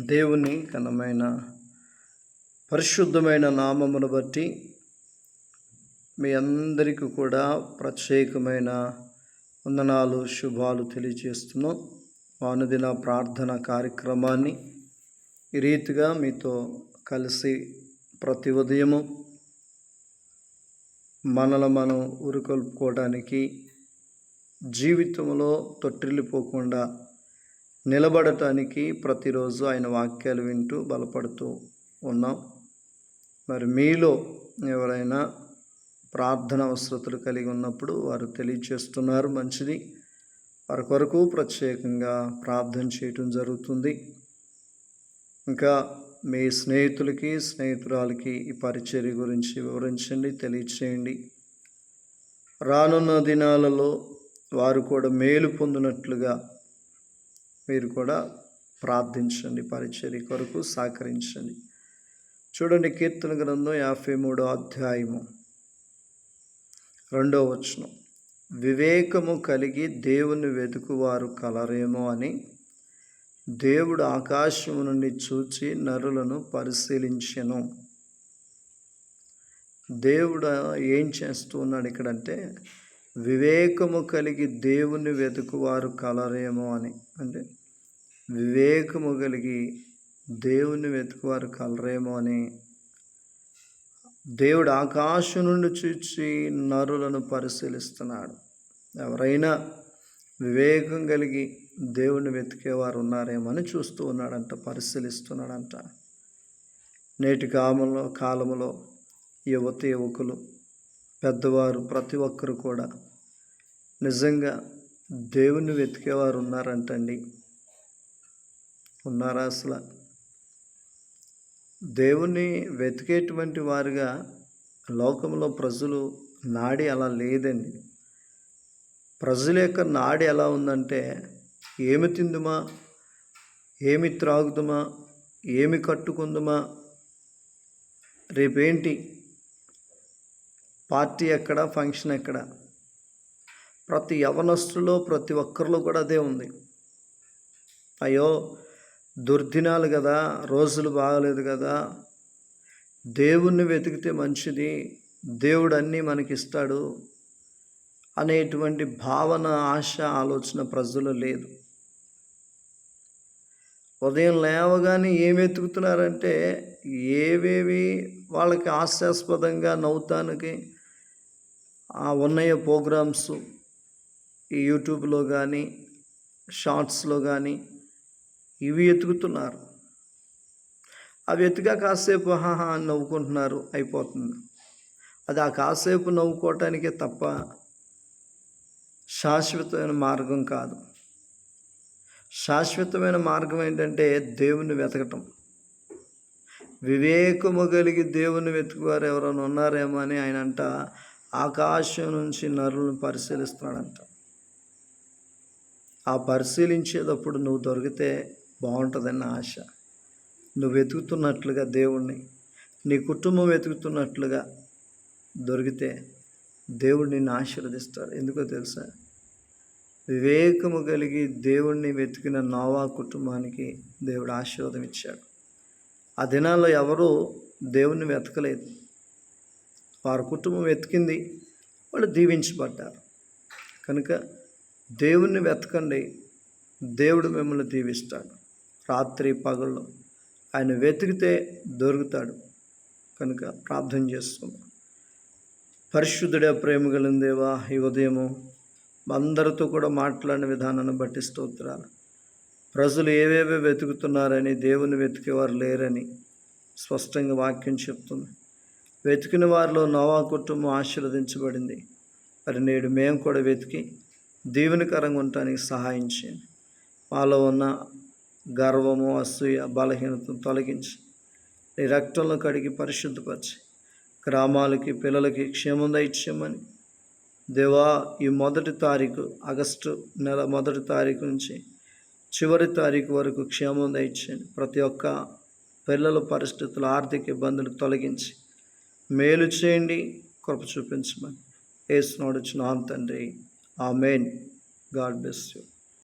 దేవుని ఘనమైన పరిశుద్ధమైన నామమును బట్టి మీ అందరికీ కూడా ప్రత్యేకమైన వందనాలు, శుభాలు తెలియజేస్తున్నాం. అనుదిన ప్రార్థన కార్యక్రమాన్ని ఈ రీతిగా మీతో కలిసి ప్రతి ఉదయము మనల్ని మనం ఉరుకొల్పుకోవడానికి, జీవితంలో తొట్టిల్లిపోకుండా నిలబడటానికి ప్రతిరోజు ఆయన వాక్యాలు వింటూ బలపడుతూ ఉన్నాం. మరి మీలో ఎవరైనా ప్రార్థన అవసరతలు కలిగి ఉన్నప్పుడు వారు తెలియచేస్తున్నారు, మంచిది. వారి కొరకు ప్రత్యేకంగా ప్రార్థన చేయటం జరుగుతుంది. ఇంకా మీ స్నేహితులకి, స్నేహితురాలకి ఈ పరిచర్య గురించి వివరించండి, తెలియచేయండి. రానున్న దినాలలో వారు కూడా మేలు పొందినట్లుగా మీరు కూడా ప్రార్థించండి, పరిచర్య కొరకు సహకరించండి. చూడండి, కీర్తన గ్రంథం 53వ అధ్యాయము 2వ వచనం. వివేకము కలిగి దేవుని వెతుకువారు కలరేమో అని దేవుడు ఆకాశము నుండి చూచి నరులను పరిశీలించెను. దేవుడు ఏం చేస్తూ ఉన్నాడు ఇక్కడంటే, వివేకము కలిగి దేవుని వెతుకువారు కలరేమో అని. అంటే వివేకము కలిగి దేవుని వెతుకువారు కలరేమో అని దేవుడు ఆకాశం నుండి చూచి నరులను పరిశీలిస్తున్నాడు. ఎవరైనా వివేకం కలిగి దేవుని వెతికేవారు ఉన్నారేమో అని చూస్తూ ఉన్నాడంట, పరిశీలిస్తున్నాడంట. నేటి కాలములో యువకులు, పెద్దవారు ప్రతి ఒక్కరు కూడా నిజంగా దేవుని వెతికేవారు ఉన్నారంటండి. ఉన్నారా? అసలు దేవుని వెతికేటువంటి వారుగా లోకంలో ప్రజలు నాడి అలా లేదండి. ప్రజల యొక్క నాడి ఎలా ఉందంటే, ఏమి తిందుమా, ఏమి త్రాగుదుమా, ఏమి కట్టుకుందుమా, రేపేంటి పార్టీ ఎక్కడ, ఫంక్షన్ ఎక్కడ. ప్రతి యవనస్తులో, ప్రతి ఒక్కరిలో కూడా అదే ఉంది. అయ్యో దుర్దినాలు కదా, రోజులు బాగలేదు కదా, దేవుణ్ణి వెతికితే మంచిది, దేవుడు అన్నీ మనకిస్తాడు అనేటువంటి భావన, ఆశ, ఆలోచన ప్రజలు లేదు. ఉదయం లేవగానే ఏం వెతుకుతున్నారంటే, ఏవేవి వాళ్ళకి హాస్యాస్పదంగా నవ్వుతానికి ఉన్నాయో ప్రోగ్రామ్స్ ఈ యూట్యూబ్లో కానీ, షార్ట్స్లో కానీ ఇవి వెతుకుతున్నారు. అవి వెతిగా కాసేపు హాహా అని నవ్వుకుంటున్నారు, అయిపోతుంది. అది ఆ కాసేపు నవ్వుకోవటానికే తప్ప శాశ్వతమైన మార్గం కాదు. శాశ్వతమైన మార్గం ఏంటంటే దేవుని వెతకటం. వివేకము కలిగి దేవుని వెతుకువారు ఎవరైనా ఉన్నారేమో అని ఆయన అంట ఆకాశం నుంచి నరులను పరిశీలిస్తున్నాడంట. ఆ పరిశీలించేటప్పుడు నువ్వు దొరికితే బాగుంటుందన్న ఆశ. నువ్వు వెతుకుతున్నట్లుగా దేవుణ్ణి, నీ కుటుంబం వెతుకుతున్నట్లుగా దొరికితే దేవుడు నిన్ను ఆశీర్వదిస్తాడు. ఎందుకో తెలుసా? వివేకము కలిగి దేవుణ్ణి వెతికిన నోవా కుటుంబానికి దేవుడు ఆశీర్వాదం ఇచ్చాడు. ఆ దినాల్లో ఎవరూ దేవుణ్ణి వెతకలేదు. వారి కుటుంబం వెతికింది, వాళ్ళు దీవించబడ్డారు. కనుక దేవుణ్ణి వెతకండి, దేవుడు మిమ్మల్ని దీవిస్తాడు. రాత్రి పగళ్ళు ఆయన వెతికితే దొరుకుతాడు. కనుక ప్రార్థన చేస్తున్నాం. పరిశుద్ధుడే, ప్రేమ కలిగిన దేవా, ఈ ఉదయము అందరితో కూడా మాట్లాడిన విధానాన్ని బట్టి స్తోత్రాలు. ప్రజలు ఏవేవో వెతుకుతున్నారని, దేవుని వెతికేవారు లేరని స్పష్టంగా వాక్యం చెప్తుంది. వెతికిన వారిలో నోవా కుటుంబం ఆశీర్వదించబడింది. మరి నేడు మేము కూడా వెతికి దీవెనకరంగా ఉండటానికి సహాయం చేయండి. మాలో ఉన్న గర్వము, అసూయ, బలహీనతను తొలగించి నీ రక్తంలో కడిగి పరిశుద్ధపరిచి గ్రామాలకి, పిల్లలకి క్షేమం దయచేయమని దేవా, ఈ ఆగస్టు నెల 1వ తారీఖు నుంచి చివరి తారీఖు వరకు క్షేమం దయచేయండి. ప్రతి ఒక్క పిల్లల పరిస్థితులు, ఆర్థిక ఇబ్బందులు తొలగించి మేలు చేయండి, కృప చూపించమని యేసు నామమున తండ్రి, ఆమేన్. God bless you.